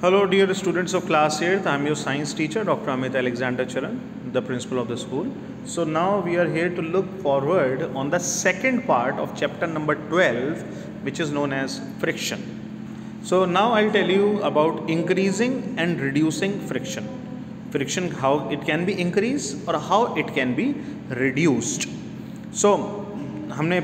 Hello dear students of class 8th, I am your science teacher Dr. Amit Alexander Charan, the principal of the school. So now we are here to look forward on the second part of chapter number 12, which is known as friction. So now I'll tell you about increasing and reducing friction. Friction, how it can be increased or how it can be reduced. So हमने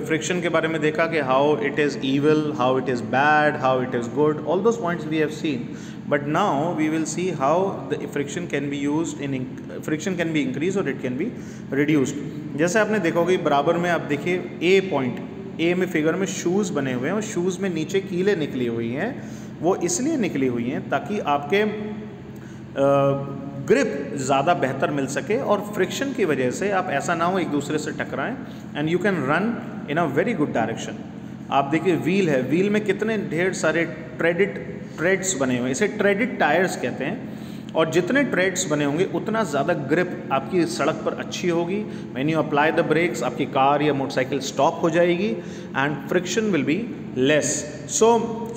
friction के बारे में देखा कि how it is evil, how it is bad, how it is good, all those points we have seen. But now we will see how the friction can be used in friction can be increase और it can be reduced. जैसे आपने देखोगे बराबर में आप देखिए ए point, ए में figure में शूज़ बने हुए हैं और शूज़ में नीचे कीलें निकली हुई हैं. वो इसलिए निकली हुई हैं ताकि आपके ग्रिप ज़्यादा बेहतर मिल सके और फ्रिक्शन की वजह से आप ऐसा ना हो एक दूसरे से टकराएं and you can run in a very good direction. आप देखिए व्हील है, व्हील में कितने ढेर सारे ट्रेड्स बने हुए हैं, इसे ट्रेडेड टायर्स कहते हैं. और जितने ट्रेड्स बने होंगे उतना ज़्यादा ग्रिप आपकी सड़क पर अच्छी होगी. When you apply the brakes आपकी कार या मोटरसाइकिल स्टॉप हो जाएगी and friction will be less. So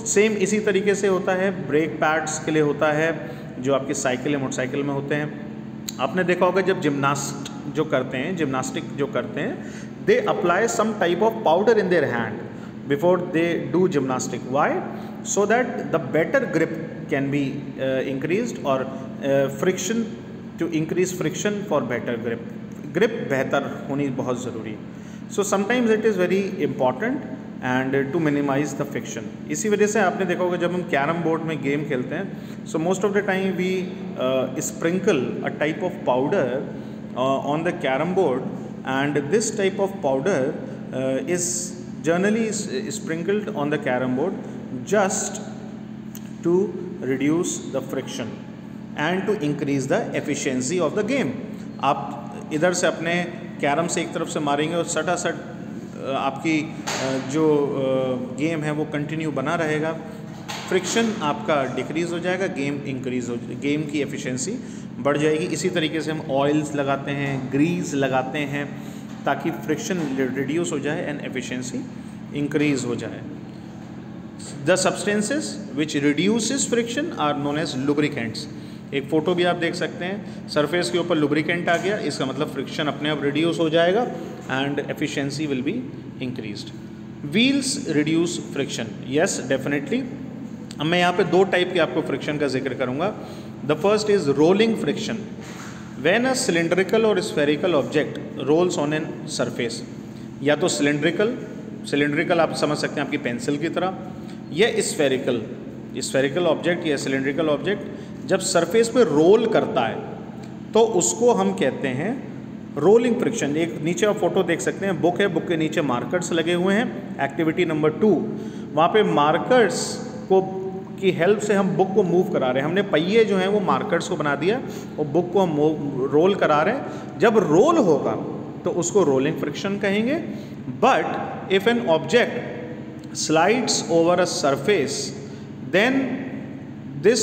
same इसी तरीके से होता है ब्रेक पैड्स के लिए होता है जो आपकी साइकिल या मोटरसाइकिल में होते हैं. आपने देखा होगा जब जिम्नास्टिक जो करते हैं they apply some type of powder in their hand before they do gymnastic. Why? So that the better grip can be increased और friction to increase friction for better grip. Grip बेहतर होनी बहुत ज़रूरी है. So sometimes it is very important and to minimise the friction. इसी वजह से आपने देखा होगा जब हम कैरम बोर्ड में गेम खेलते हैं so most of the time we sprinkle a type of powder on the carrom board and this type of powder is generally sprinkled on the carrom board just to reduce the friction and to increase the efficiency of the game. आप इधर से अपने carrom से एक तरफ से मारेंगे और सटासट आपकी जो गेम है वो कंटिन्यू बना रहेगा. फ्रिक्शन आपका डिक्रीज़ हो जाएगा, गेम इंक्रीज़ हो, गेम की एफिशिएंसी बढ़ जाएगी. इसी तरीके से हम ऑयल्स लगाते हैं, ग्रीस लगाते हैं ताकि फ्रिक्शन रिड्यूस हो जाए एंड एफिशिएंसी इंक्रीज़ हो जाए. The substances which reduces friction are known as lubricants. एक फ़ोटो भी आप देख सकते हैं, सरफेस के ऊपर लुब्रिकेंट आ गया, इसका मतलब फ्रिक्शन अपने आप रिड्यूस हो जाएगा and efficiency will be increased. Wheels reduce friction, yes definitely. अब मैं यहाँ पे दो टाइप के आपको फ्रिक्शन का जिक्र करूँगा. The first is rolling friction. When a cylindrical और spherical object rolls on an surface, या तो सिलेंड्रिकल आप समझ सकते हैं आपकी पेंसिल की तरह, या स्फेरिकल ऑब्जेक्ट या सिलेंड्रिकल ऑब्जेक्ट जब सरफेस पे रोल करता है तो उसको हम कहते हैं रोलिंग फ्रिक्शन. एक नीचे आप फोटो देख सकते हैं, बुक है, बुक के नीचे मार्कर्स लगे हुए हैं. एक्टिविटी नंबर 2, वहाँ पे मार्कर्स को की हेल्प से हम बुक को मूव करा रहे हैं. हमने पहिए जो हैं वो मार्कर्स को बना दिया और बुक को हम रोल करा रहे हैं. जब रोल होगा तो उसको रोलिंग फ्रिक्शन कहेंगे. But if an object slides over a surface then this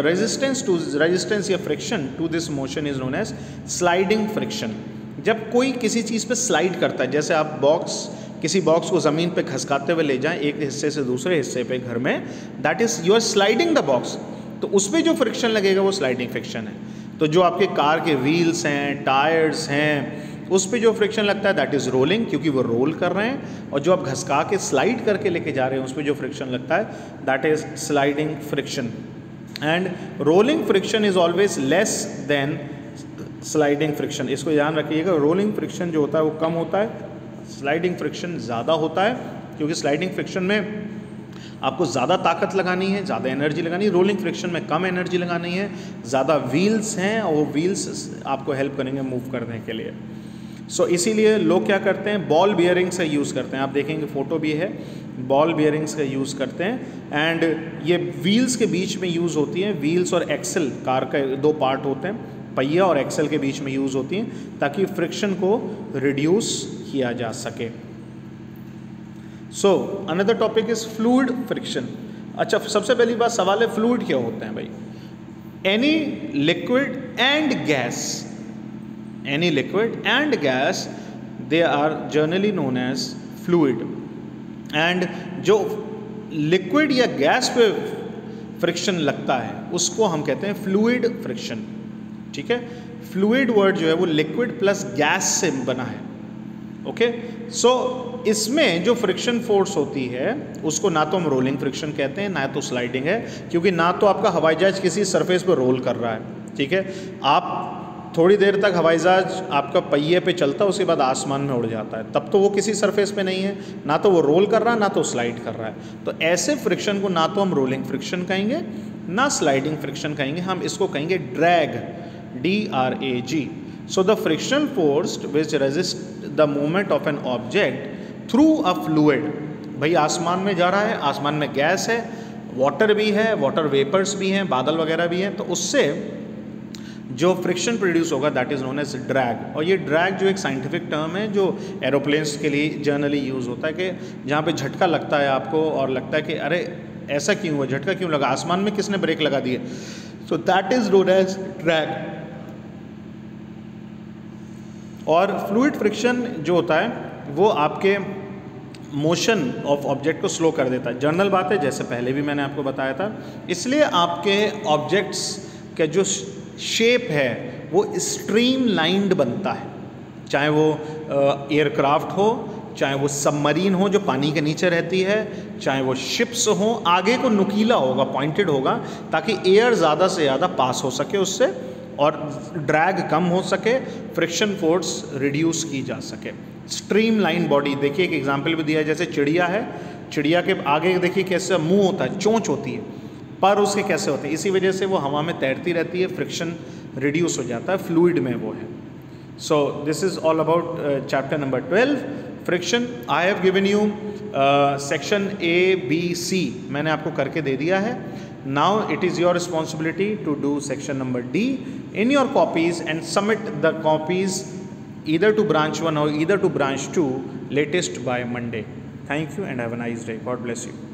resistance या friction to this motion is known as sliding friction. जब कोई किसी चीज़ पे स्लाइड करता है, जैसे आप किसी बॉक्स को ज़मीन पे खसकाते हुए ले जाएं एक हिस्से से दूसरे हिस्से पे घर में, that is you are sliding the box. तो उस पर जो फ्रिक्शन लगेगा वो स्लाइडिंग फ्रिक्शन है. तो जो आपके कार के व्हील्स हैं, टायर्स हैं, उस पे जो फ्रिक्शन लगता है दैट इज़ रोलिंग, क्योंकि वो रोल कर रहे हैं. और जो आप घसका के स्लाइड करके लेके जा रहे हैं उस पे जो फ्रिक्शन लगता है that is sliding friction. And rolling friction is always less than sliding friction. इसको ध्यान रखिएगा, रोलिंग फ्रिक्शन जो होता है वो कम होता है, स्लाइडिंग फ्रिक्शन ज़्यादा होता है, क्योंकि स्लाइडिंग फ्रिक्शन में आपको ज़्यादा ताकत लगानी है, ज़्यादा एनर्जी लगानी है. रोलिंग फ्रिक्शन में कम एनर्जी लगानी है, ज़्यादा व्हील्स हैं और वो व्हील्स आपको हेल्प करेंगे मूव करने के लिए. सो इसीलिए लोग क्या करते हैं, बॉल बियरिंग्स का यूज़ करते हैं. आप देखेंगे फ़ोटो भी है, बॉल बियरिंग्स का यूज़ करते हैं. एंड ये व्हील्स के बीच में यूज़ होती हैं. व्हील्स और एक्सल, कार का दो पार्ट होते हैं, पहिया और एक्सल के बीच में यूज़ होती हैं ताकि फ्रिक्शन को रिड्यूस किया जा सके. So another topic is fluid friction. अच्छा, सबसे पहली बात सवाल है फ्लूइड क्या होते हैं भाई. Any liquid and gas, any liquid and gas, they are generally known as fluid. and जो लिक्विड या गैस पे फ्रिक्शन लगता है उसको हम कहते हैं फ्लूइड फ्रिक्शन। ठीक है, फ्लूइड वर्ड जो है वो लिक्विड प्लस गैस से बना है। ओके, सो इसमें जो फ्रिक्शन फोर्स होती है उसको ना तो हम रोलिंग फ्रिक्शन कहते हैं ना तो स्लाइडिंग है, क्योंकि ना तो आपका हवाई जहाज किसी सरफेस पर रोल कर रहा है। ठीक है, आप थोड़ी देर तक हवाई जहाज आपका पहिए पे चलता है, उसके बाद आसमान में उड़ जाता है, तब तो वो किसी सरफेस पे नहीं है, ना तो वो रोल कर रहा है ना तो स्लाइड कर रहा है। तो ऐसे फ्रिक्शन को ना तो हम रोलिंग फ्रिक्शन कहेंगे ना स्लाइडिंग फ्रिक्शन कहेंगे, हम इसको कहेंगे drag, DRAG। So the frictional force which resist the movement of an object through a fluid. भाई आसमान में जा रहा है, आसमान में गैस है, वाटर भी है, वाटर वेपर्स भी हैं, बादल वगैरह भी हैं, तो उससे जो फ्रिक्शन प्रोड्यूस होगा that is known as drag. और ये ड्रैग जो एक साइंटिफिक टर्म है जो एरोप्लेन्स के लिए जनरली यूज़ होता है, कि जहाँ पे झटका लगता है आपको और लगता है कि अरे ऐसा क्यों हुआ, झटका क्यों लगा, आसमान में किसने ब्रेक लगा दिए, so that is known as drag. और फ्लूइड फ्रिक्शन जो होता है वो आपके मोशन ऑफ ऑब्जेक्ट को स्लो कर देता है। जनरल बात है, जैसे पहले भी मैंने आपको बताया था, इसलिए आपके ऑब्जेक्ट्स का जो शेप है वो स्ट्रीम लाइंड बनता है, चाहे वो एयरक्राफ्ट हो, चाहे वो सबमरीन हो जो पानी के नीचे रहती है, चाहे वो शिप्स हो, आगे को नुकीला होगा, पॉइंटेड होगा, ताकि एयर ज़्यादा से ज़्यादा पास हो सके उससे और ड्रैग कम हो सके, फ्रिक्शन फोर्स रिड्यूस की जा सके। स्ट्रीम लाइन बॉडी, देखिए एक एग्जाम्पल भी दिया है, जैसे चिड़िया है, चिड़िया के आगे देखिए कैसे मुंह होता है, चोंच होती है, पर उसके कैसे होते हैं, इसी वजह से वो हवा में तैरती रहती है, फ्रिक्शन रिड्यूस हो जाता है, फ्लूइड में वो है। So this is all about chapter number 12 friction. I have given you section ABC, मैंने आपको करके दे दिया है। Now it is your responsibility to do section number D in your copies and submit the copies either to branch 1 or either to branch 2 latest by Monday. Thank you and have a nice day. God bless you.